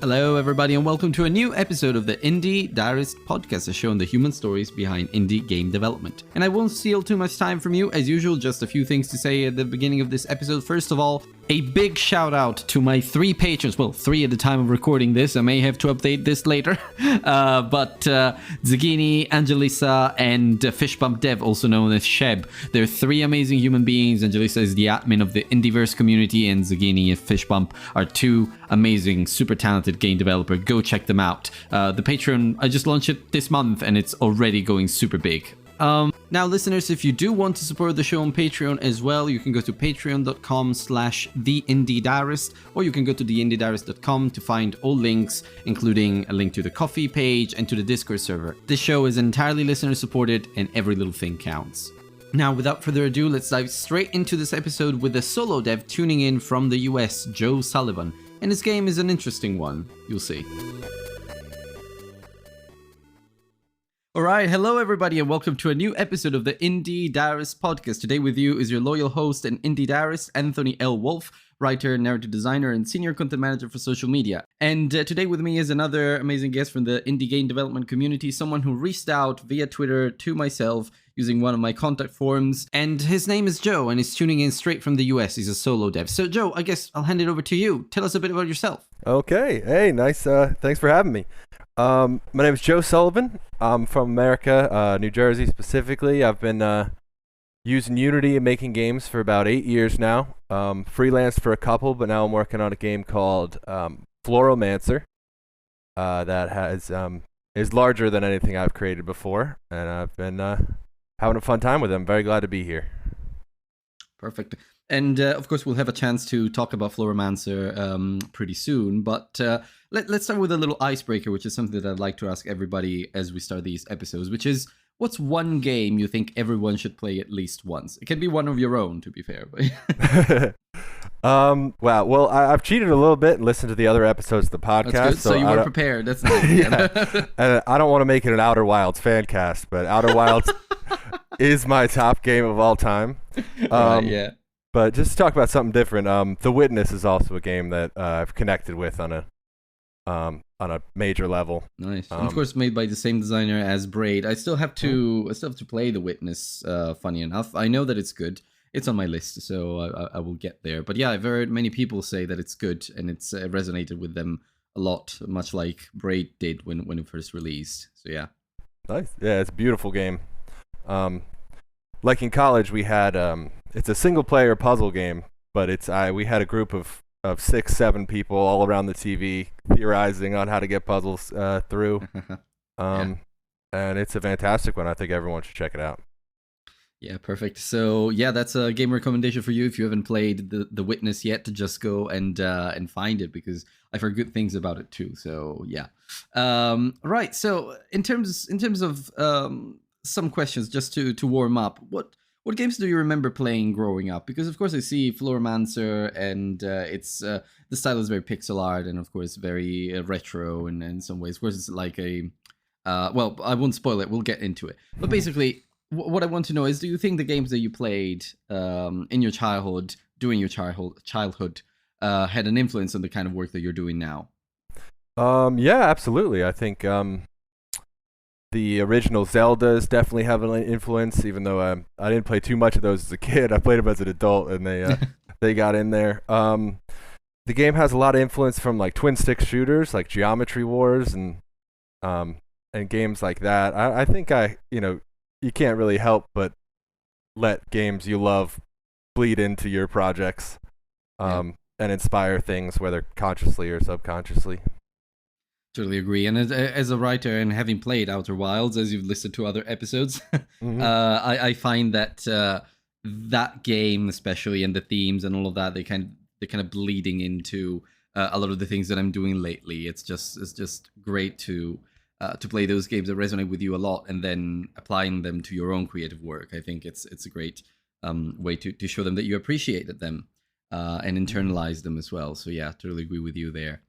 Hello, everybody, and welcome to a new episode of the Indie Diarist podcast, a show on the human stories behind indie game development. And I won't steal too much time from you. As usual, just a few things to say at the beginning of this episode. First of all, a big shout out to my 3 patrons. Well, 3 at the time of recording this. I may have to update this later. But Zagini, Angelisa, and Fishbump Dev, also known as Sheb. They're 3 amazing human beings. Angelisa is the admin of the Indieverse community, and Zagini and Fishbump are 2 amazing, super talented game developers. Go check them out. The Patreon, I just launched it this month, and it's already going super big. Now, listeners, if you do want to support the show on Patreon as well, you can go to patreon.com/theindiediarist, or you can go to theindiediarist.com to find all links, including a link to the coffee page and to the Discord server. This show is entirely listener supported, and every little thing counts. Now, without further ado, let's dive straight into this episode with a solo dev tuning in from the US, Joe Sullivan. And his game is an interesting one, you'll see. Alright, hello everybody and welcome to a new episode of the Indie Diarist podcast. Today with you is your loyal host and Indie Diarist, Anthony L. Wolf, writer, narrative designer, and senior content manager for social media. And today with me is another amazing guest from the indie game development community, someone who reached out via Twitter to myself using one of my contact forms. And his name is Joe, and he's tuning in straight from the US. He's a solo dev. So Joe, I guess I'll hand it over to you. Tell us a bit about yourself. Okay. Hey, nice. Thanks for having me. My name is Joe Sullivan. I'm from America, New Jersey specifically. I've been using Unity and making games for about 8 years now. Freelance for a couple, but now I'm working on a game called FloraMancer that is larger than anything I've created before, and I've been having a fun time with it. I'm very glad to be here. Perfect. And of course, we'll have a chance to talk about FloraMancer pretty soon. But let's start with a little icebreaker, which is something that I'd like to ask everybody as we start these episodes, which is, what's one game you think everyone should play at least once? It can be one of your own, to be fair. But Wow. Well, I've cheated a little bit and listened to the other episodes of the podcast. That's good. So you were prepared. That's nice. Yeah. And I don't want to make it an Outer Wilds fan cast, but Outer Wilds is my top game of all time. Right, yeah. But just to talk about something different, The Witness is also a game that I've connected with on a major level. Nice. And of course, made by the same designer as Braid. I still have to play The Witness. Funny enough, I know that it's good. It's on my list, so I will get there. But yeah, I've heard many people say that it's good, and it's resonated with them a lot, much like Braid did when it first released. So yeah. Nice. Yeah, it's a beautiful game. Like in college, we had it's a single-player puzzle game, but we had a group of 6, 7 people all around the TV theorizing on how to get puzzles through. Yeah. And it's a fantastic one. I think everyone should check it out. Yeah, perfect. So yeah, that's a game recommendation for you if you haven't played the Witness yet. To just go and find it, because I've heard good things about it too. So yeah. Right. So in terms of some questions just to warm up, what games do you remember playing growing up? Because of course I see FloraMancer, and it's the style is very pixel art, and of course very retro in some ways. Of course it's like a well, I won't spoil it. We'll get into it. But basically, what I want to know is, do you think the games that you played in your childhood, during your childhood, had an influence on the kind of work that you're doing now? Yeah, absolutely. I think the original Zeldas definitely have an influence, even though I didn't play too much of those as a kid. I played them as an adult, and they got in there. The game has a lot of influence from like twin stick shooters, like Geometry Wars, and games like that. I think you can't really help but let games you love bleed into your projects, and inspire things, whether consciously or subconsciously. Totally agree. And as a writer, and having played Outer Wilds, as you've listened to other episodes, Mm-hmm. I find that that game especially, and the themes and all of that, they're kind of bleeding into a lot of the things that I'm doing lately. It's just great to play those games that resonate with you a lot, and then applying them to your own creative work. I think it's a great way to show them that you appreciated them and internalize them as well. So yeah, totally agree with you there.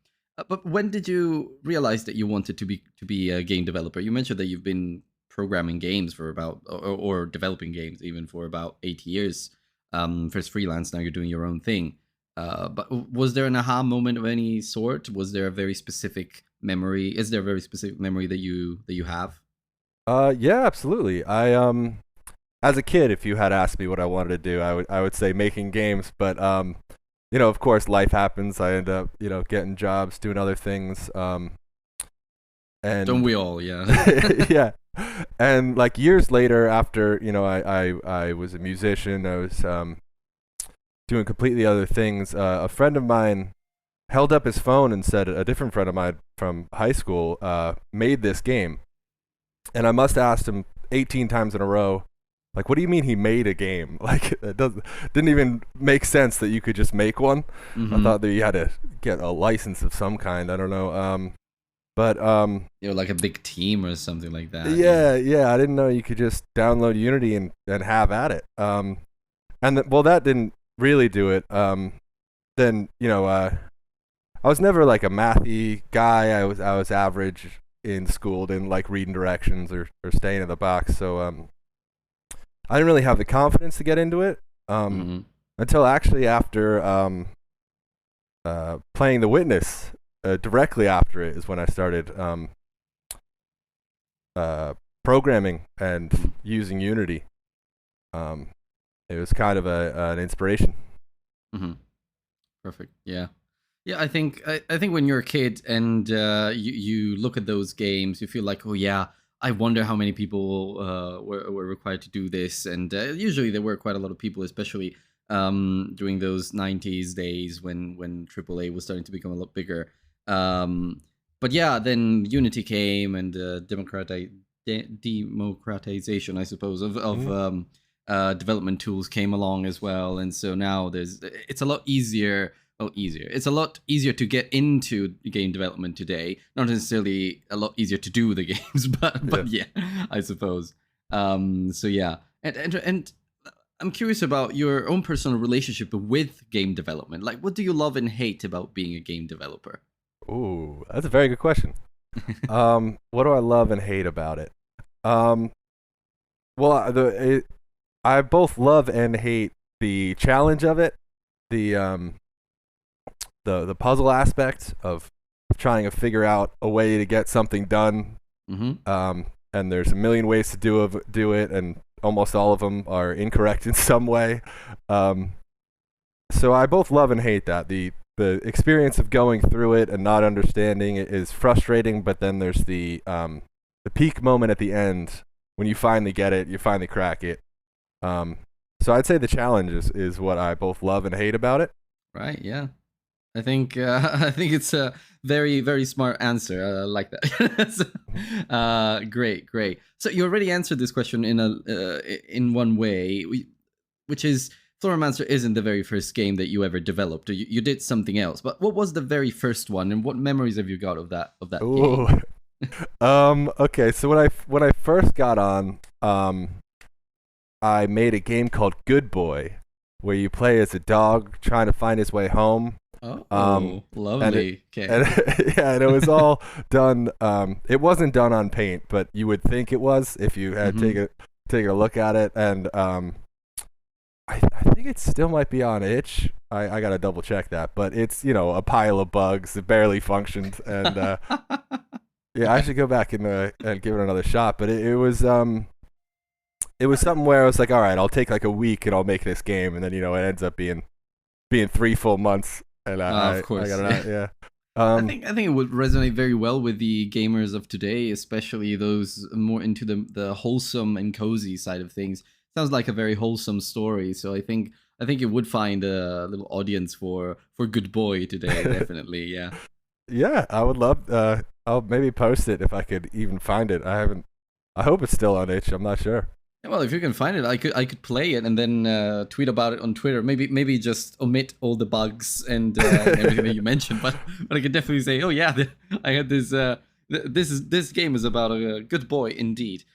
But when did you realize that you wanted to be a game developer? You mentioned that you've been programming games for about, or developing games even for about 8 years. First freelance, now you're doing your own thing. But was there an aha moment of any sort? Was there a very specific memory? Is there a very specific memory that you have? Yeah, absolutely. As a kid, if you had asked me what I wanted to do, I would say making games. But of course, life happens. I end up, getting jobs, doing other things. Don't And we all? Yeah. yeah, and like years later, after I was a musician, I was doing completely other things. A friend of mine held up his phone and said a different friend of mine from high school made this game, and I must have asked him 18 times in a row, like, what do you mean he made a game? Like, didn't even make sense that you could just make one. I thought that you had to get a license of some kind. I don't know. But like a big team or something like that. yeah, I didn't know you could just download Unity and have at it. Well, that didn't really do it. Then I was never like a mathy guy. I was average in school. Didn't like reading directions or staying in the box. So I didn't really have the confidence to get into it. Until actually after playing The Witness. Directly after it is when I started programming and using Unity. It was kind of an inspiration. Perfect. Yeah. I think when you're a kid and you look at those games, you feel like, oh yeah, I wonder how many people were required to do this, and usually there were quite a lot of people, especially during those '90s days when AAA was starting to become a lot bigger. But yeah, then Unity came and democratization, I suppose, of development tools came along as well, and so now it's a lot easier. Well, easier. It's a lot easier to get into game development today. Not necessarily a lot easier to do the games, but yeah, I suppose. So yeah, and I'm curious about your own personal relationship with game development. Like, what do you love and hate about being a game developer? Ooh, that's a very good question. What do I love and hate about it? Well, I both love and hate the challenge of it, the puzzle aspect of trying to figure out a way to get something done. And there's a million ways to do it, and almost all of them are incorrect in some way. So I both love and hate that. The experience of going through it and not understanding it is frustrating, but then there's the peak moment at the end when you finally get it, you finally crack it. So I'd say the challenge is what I both love and hate about it. Right, yeah. I think it's a very, very smart answer. I like that. Great. So you already answered this question in one way, which is FloraMancer isn't the very first game that you ever developed. You did something else. But what was the very first one, and what memories have you got of that game? Okay, so when I first got on, I made a game called Good Boy, where you play as a dog trying to find his way home. Oh, lovely. And it was all done. It wasn't done on Paint, but you would think it was if you had take a look at it. And I think it still might be on itch. I gotta double check that, but it's a pile of bugs. It barely functioned, and yeah, I should go back and give it another shot. But it was something where I was like, all right, I'll take like a week and I'll make this game, and then it ends up being 3 full months. And of course, I got it out, yeah. I think it would resonate very well with the gamers of today, especially those more into the wholesome and cozy side of things. Sounds like a very wholesome story, so I think it would find a little audience for Good Boy today, definitely, yeah. Yeah, I would love. I'll maybe post it if I could even find it. I hope it's still on itch. I'm not sure. Well, if you can find it, I could play it and then tweet about it on Twitter. Maybe just omit all the bugs and everything that you mentioned, but I could definitely say, oh yeah, I had this. This game is about a good boy indeed.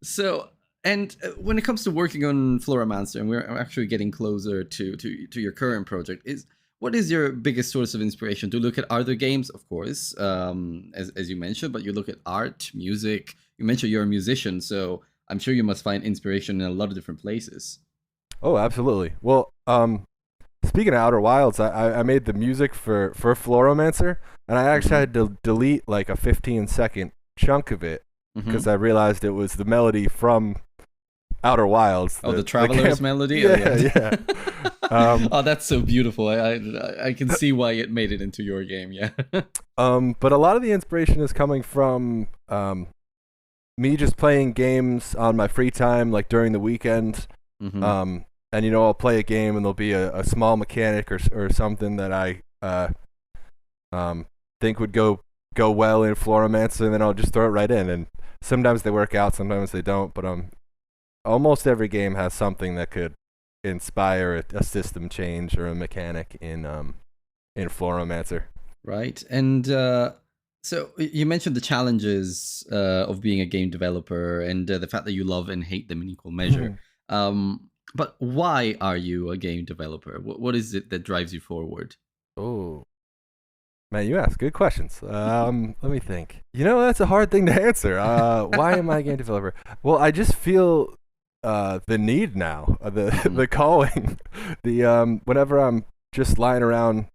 So, and when it comes to working on FloraMancer, and we're actually getting closer to your current project, what is your biggest source of inspiration? To look at other games, of course, as you mentioned, but you look at art, music. You mentioned you're a musician, so I'm sure you must find inspiration in a lot of different places. Oh, absolutely. Well, speaking of Outer Wilds, I made the music for FloraMancer, and I actually had to delete like a 15-second chunk of it because I realized it was the melody from Outer Wilds. The Traveler's melody? Yeah. Oh, that's so beautiful. I can see why it made it into your game, yeah. But a lot of the inspiration is coming from me just playing games on my free time, like during the weekend. And I'll play a game and there'll be a small mechanic or something that I think would go well in FloraMancer, and then I'll just throw it right in. And sometimes they work out, sometimes they don't. But almost every game has something that could inspire a system change or a mechanic in FloraMancer. Right, and so you mentioned the challenges of being a game developer and the fact that you love and hate them in equal measure. But why are you a game developer? What is it that drives you forward? Oh, man, you ask good questions. Let me think. That's a hard thing to answer. Why am I a game developer? Well, I just feel the need now, the calling. Whenever I'm just lying around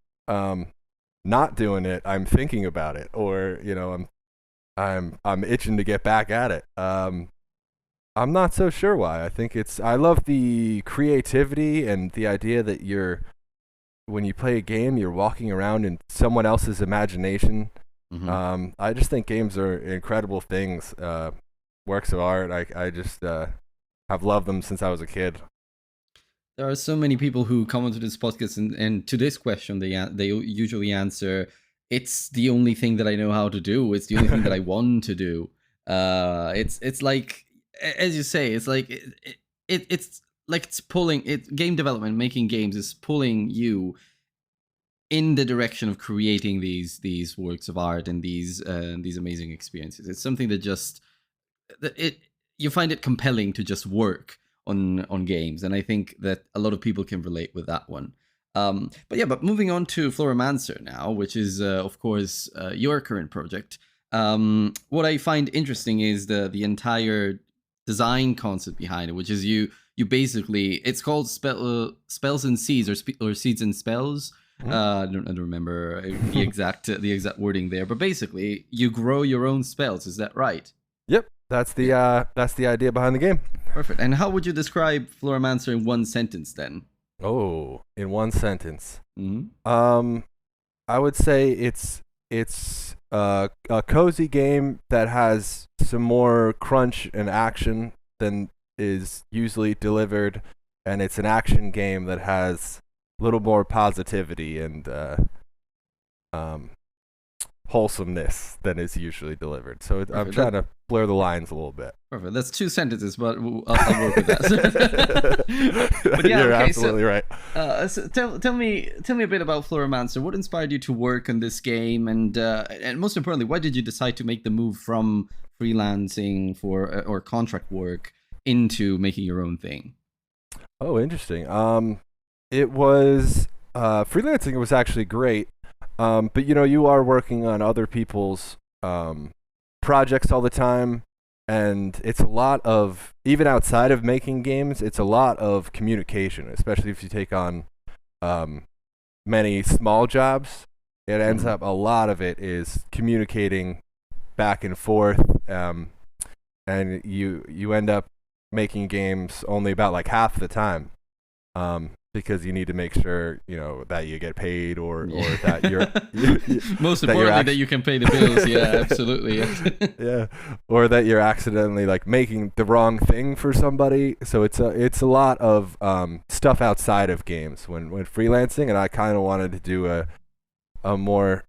not doing it, I'm thinking about it, or I'm itching to get back at it. I'm not so sure why. I think I love the creativity and the idea that when you play a game, you're walking around in someone else's imagination. I just think games are incredible things, works of art. I just have loved them since I was a kid. There are so many people who come onto this podcast and to this question, they usually answer, it's the only thing that I know how to do. It's the only thing that I want to do. It's like, as you say, it's like it's like it's pulling it. Game development, making games, is pulling you in the direction of creating these works of art and these amazing experiences. It's something that you find it compelling to just work on games, and I think that a lot of people can relate with that one. But moving on to FloraMancer now, which is of course your current project. What I find interesting is the entire design concept behind it, which is you basically, it's called spells and seeds, or seeds and spells. I don't remember the exact wording there, but basically you grow your own spells. Is that right? Yep, that's the idea behind the game. Perfect. And how would you describe FloraMancer in one sentence then? Oh, in one sentence. I would say it's a cozy game that has some more crunch and action than is usually delivered, and it's an action game that has a little more positivity and wholesomeness than is usually delivered. So I'm trying to blur the lines a little bit. Perfect. That's two sentences, but I'll work with that. But yeah, you're absolutely right. So tell me a bit about FloraMancer. What inspired you to work on this game, and most importantly, why did you decide to make the move from freelancing or contract work into making your own thing? Oh, interesting. It was freelancing was actually great, but you are working on other people's projects all the time. And it's a lot of, even outside of making games, it's a lot of communication, especially if you take on many small jobs. It ends up, a lot of it is communicating back and forth, and you end up making games only about like half the time, because you need to make sure that you get paid, or that you're most importantly that you can pay the bills. Yeah, absolutely. Yeah, or that you're accidentally like making the wrong thing for somebody. So it's a lot of stuff outside of games when freelancing, and I kind of wanted to do a more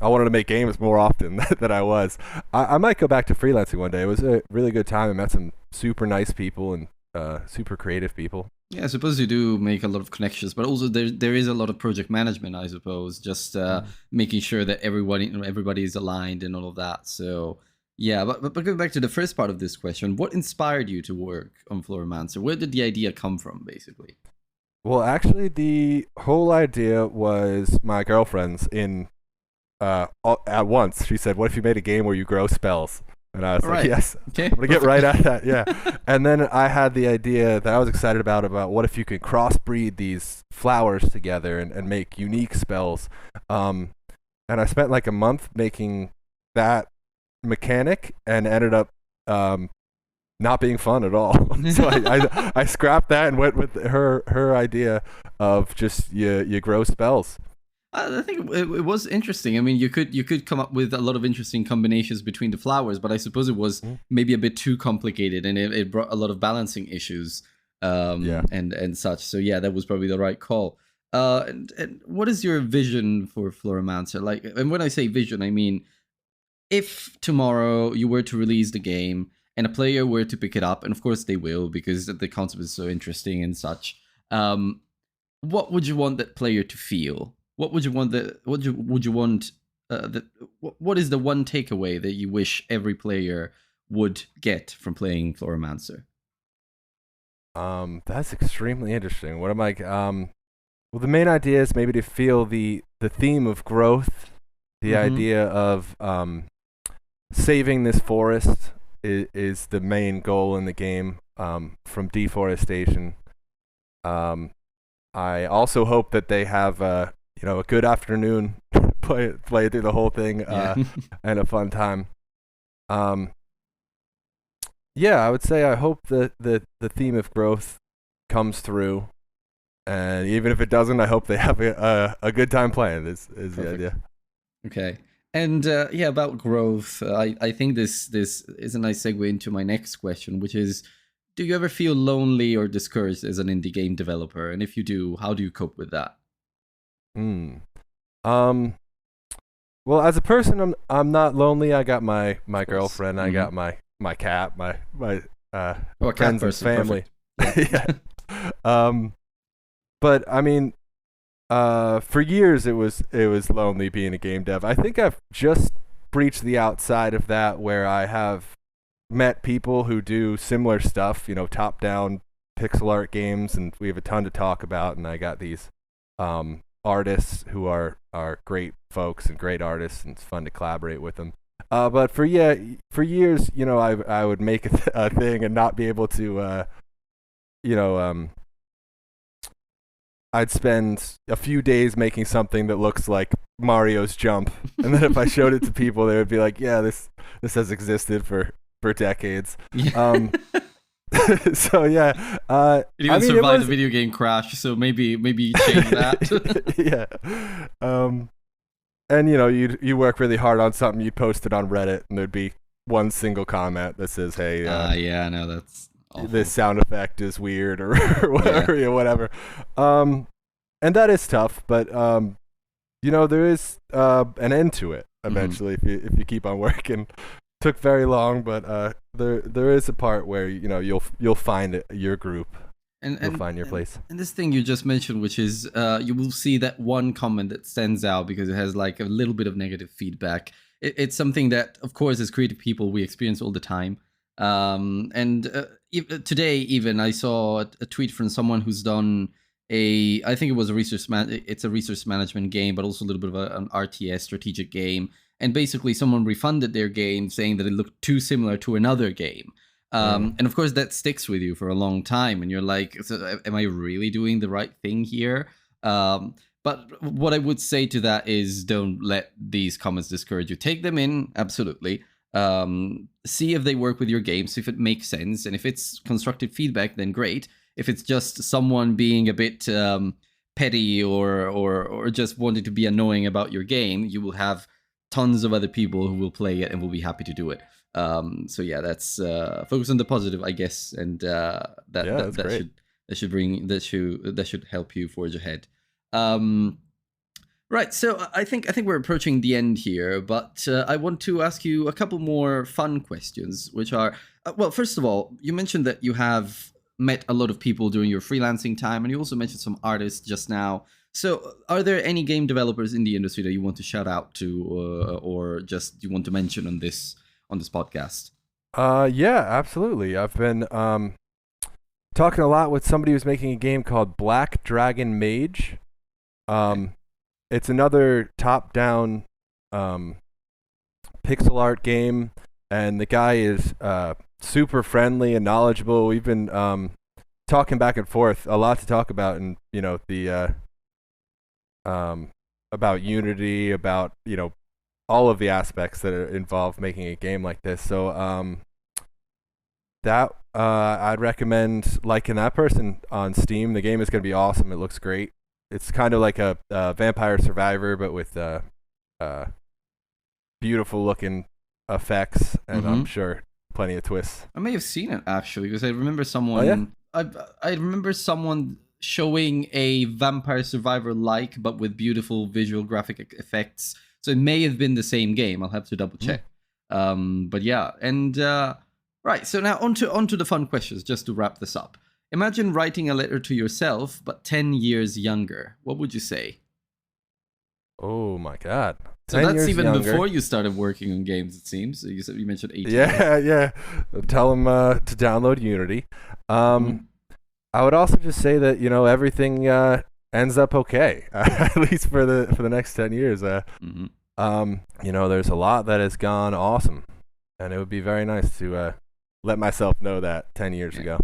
I wanted to make games more often than I was. I might go back to freelancing one day. It was a really good time. I met some super nice people and super creative people. Yeah, I suppose you do make a lot of connections, but also there is a lot of project management, I suppose, just making sure that everybody is aligned and all of that. So yeah, but going back to the first part of this question, what inspired you to work on FloraMancer? Where did the idea come from, basically? Well, actually, the whole idea was my girlfriend's. At once, she said, "What if you made a game where you grow spells?" And I was All like, right. yes, Okay. I'm going to get right at that. Yeah. And then I had the idea that I was excited about what if you could crossbreed these flowers together and make unique spells. And I spent like a month making that mechanic and ended up not being fun at all. So I scrapped that and went with her idea of just you grow spells. I think it was interesting. I mean, you could come up with a lot of interesting combinations between the flowers, but I suppose it was maybe a bit too complicated, and it brought a lot of balancing issues, and such. So yeah, that was probably the right call. And what is your vision for FloraMancer? Like, and when I say vision, I mean, if tomorrow you were to release the game and a player were to pick it up, and of course they will because the concept is so interesting and such, what would you want that player to feel? What would you want what is the one takeaway that you wish every player would get from playing FloraMancer? That's extremely interesting. What am I? Well, the main idea is maybe to feel the theme of growth, the idea of saving this forest is the main goal in the game, from deforestation. I also hope that they have a good afternoon, play through the whole thing, and a fun time. Yeah, I would say I hope that the theme of growth comes through, and even if it doesn't, I hope they have a good time playing. Is the idea. Okay. And about growth, I think this is a nice segue into my next question, which is, do you ever feel lonely or discouraged as an indie game developer? And if you do, how do you cope with that? Well, as a person, I'm not lonely. I got my girlfriend. I got my cat, my friends and family. Yeah. But I mean, for years it was lonely being a game dev. I think I've just breached the outside of that, where I have met people who do similar stuff, top-down pixel art games, and we have a ton to talk about. And I got these artists who are great folks and great artists, and it's fun to collaborate with them. But for years, I would make a thing and not be able to, I'd spend a few days making something that looks like Mario's Jump, and then if I showed it to people, they would be like, "Yeah, this has existed for decades." Yeah. So yeah, it even survived the video game crash, so maybe change that. Yeah. And you work really hard on something, you'd post it on Reddit, and there'd be one single comment that says, "Hey, yeah, no, that's awful. This sound effect is weird," or whatever, whatever. And that is tough, but there is an end to it eventually if you keep on working. Took very long, but there is a part where you'll find your group. You'll find your place. And this thing you just mentioned, which is you will see that one comment that stands out because it has like a little bit of negative feedback. It's something that, of course, as creative people, we experience all the time. Today, even, I saw a tweet from someone who's done I think it was it's a resource management game, but also a little bit of an RTS strategic game. And basically someone refunded their game saying that it looked too similar to another game. And of course that sticks with you for a long time, and you're like, so, am I really doing the right thing here? But what I would say to that is, don't let these comments discourage you. Take them in, absolutely. See if they work with your game, see if it makes sense, and if it's constructive feedback, then great. If it's just someone being a bit petty or just wanting to be annoying about your game, you will have tons of other people who will play it and will be happy to do it. So yeah, that's focus on the positive, I guess, and that should help you forge ahead. Right, so I think we're approaching the end here, but I want to ask you a couple more fun questions, which are, well, first of all, you mentioned that you have met a lot of people during your freelancing time, and you also mentioned some artists just now. So are there any game developers in the industry that you want to shout out to, or just you want to mention on this podcast? Yeah, absolutely. I've been talking a lot with somebody who's making a game called Black Dragon Mage. It's another top-down pixel art game. and the guy is super friendly and knowledgeable. We've been talking back and forth, a lot to talk about, and the about Unity, about all of the aspects that are involved making a game like this. So that I'd recommend liking that person on Steam. The game is going to be awesome. It looks great. It's kind of like a Vampire Survivor, but with beautiful looking effects, and I'm sure plenty of twists. I may have seen it actually, because I remember someone. Oh, yeah? I remember someone showing a Vampire Survivor like, but with beautiful visual graphic effects. So it may have been the same game. I'll have to double check. But yeah, and right. So now onto the fun questions, just to wrap this up. Imagine writing a letter to yourself, but 10 years younger. What would you say? Oh my God. So that's even younger. Before you started working on games, it seems. You mentioned 18. Yeah. Tell them to download Unity. I would also just say that everything ends up okay, at least for the next 10 years. There's a lot that has gone awesome, and it would be very nice to let myself know that 10 years ago.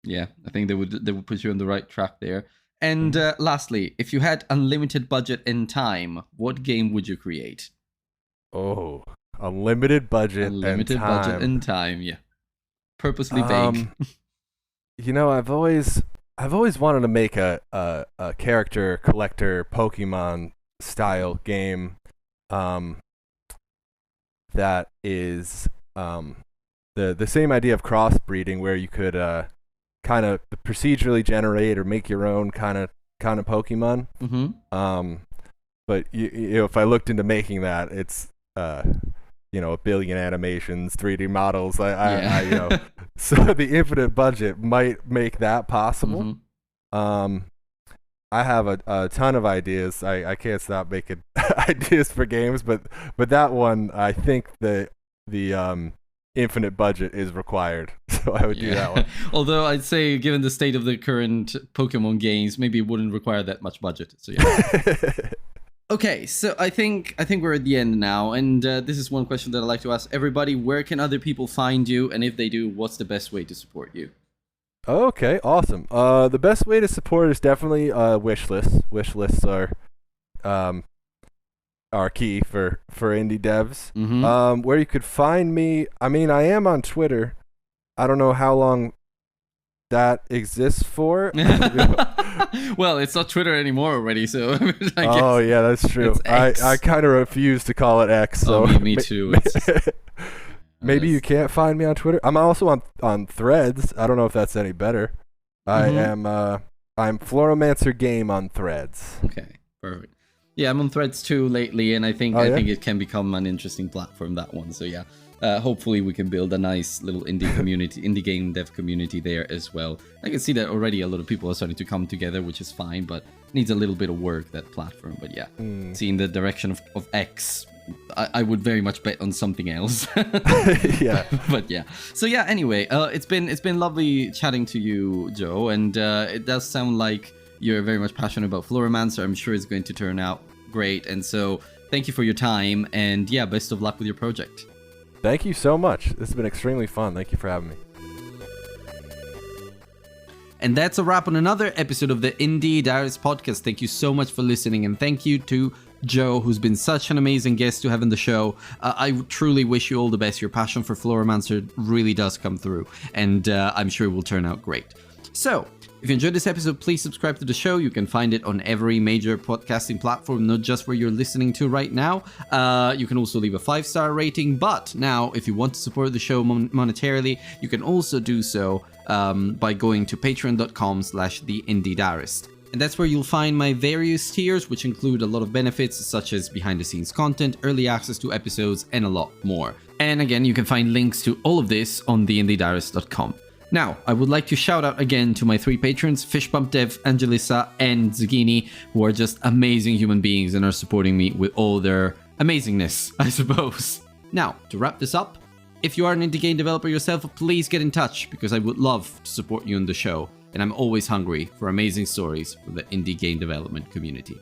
Yeah, I think they would put you on the right track there. And lastly, if you had unlimited budget and time, what game would you create? Oh, unlimited budget and time, yeah. Purposely vague. I've always wanted to make a character collector Pokemon style game that is the same idea of crossbreeding, where you could kind of procedurally generate or make your own kind of Pokemon. But if I looked into making that, it's a billion animations, 3D models. So the infinite budget might make that possible. I have a ton of ideas. I can't stop making ideas for games, but that one, I think the infinite budget is required, so I would do that one. Although I'd say, given the state of the current Pokemon games, maybe it wouldn't require that much budget. So yeah. Okay, so I think we're at the end now, and this is one question that I like to ask everybody: where can other people find you, and if they do, what's the best way to support you? Okay, awesome. The best way to support is definitely wish lists. Wish lists are key for indie devs. Where you could find me, I am on Twitter. I don't know how long that exists for. Well, it's not Twitter anymore already, so I guess oh yeah, that's true. I kind of refuse to call it X. So me too. Maybe you can't find me on Twitter. I'm also on Threads. I don't know if that's any better. I'm FloraMancer Game on Threads. Okay, perfect. Yeah, I'm on Threads too lately, and I think it can become an interesting platform, that one. So yeah, hopefully we can build a nice little indie community, indie game dev community there as well. I can see that already a lot of people are starting to come together, which is fine, but it needs a little bit of work, that platform. But yeah, seeing the direction of X, I would very much bet on something else. Yeah. But yeah. So yeah, anyway, it's been lovely chatting to you, Joe, and it does sound like you're very much passionate about FloraMancer. I'm sure it's going to turn out great. And so thank you for your time, and yeah, best of luck with your project. Thank you so much. This has been extremely fun. Thank you for having me. And that's a wrap on another episode of the Indie Diaries podcast. Thank you so much for listening, and thank you to Joe, who's been such an amazing guest to have in the show. I truly wish you all the best. Your passion for FloraMancer really does come through, and I'm sure it will turn out great. So, if you enjoyed this episode, please subscribe to the show. You can find it on every major podcasting platform, not just where you're listening to right now. You can also leave a 5-star rating. But now, if you want to support the show monetarily, you can also do so by going to patreon.com/theindiediarist. And that's where you'll find my various tiers, which include a lot of benefits such as behind-the-scenes content, early access to episodes, and a lot more. And again, you can find links to all of this on theindiediarist.com. Now, I would like to shout out again to my 3 patrons, FishpumpDev, Angelissa, and Zucchini, who are just amazing human beings and are supporting me with all their amazingness, I suppose. Now, to wrap this up, if you are an indie game developer yourself, please get in touch, because I would love to support you on the show, and I'm always hungry for amazing stories from the indie game development community.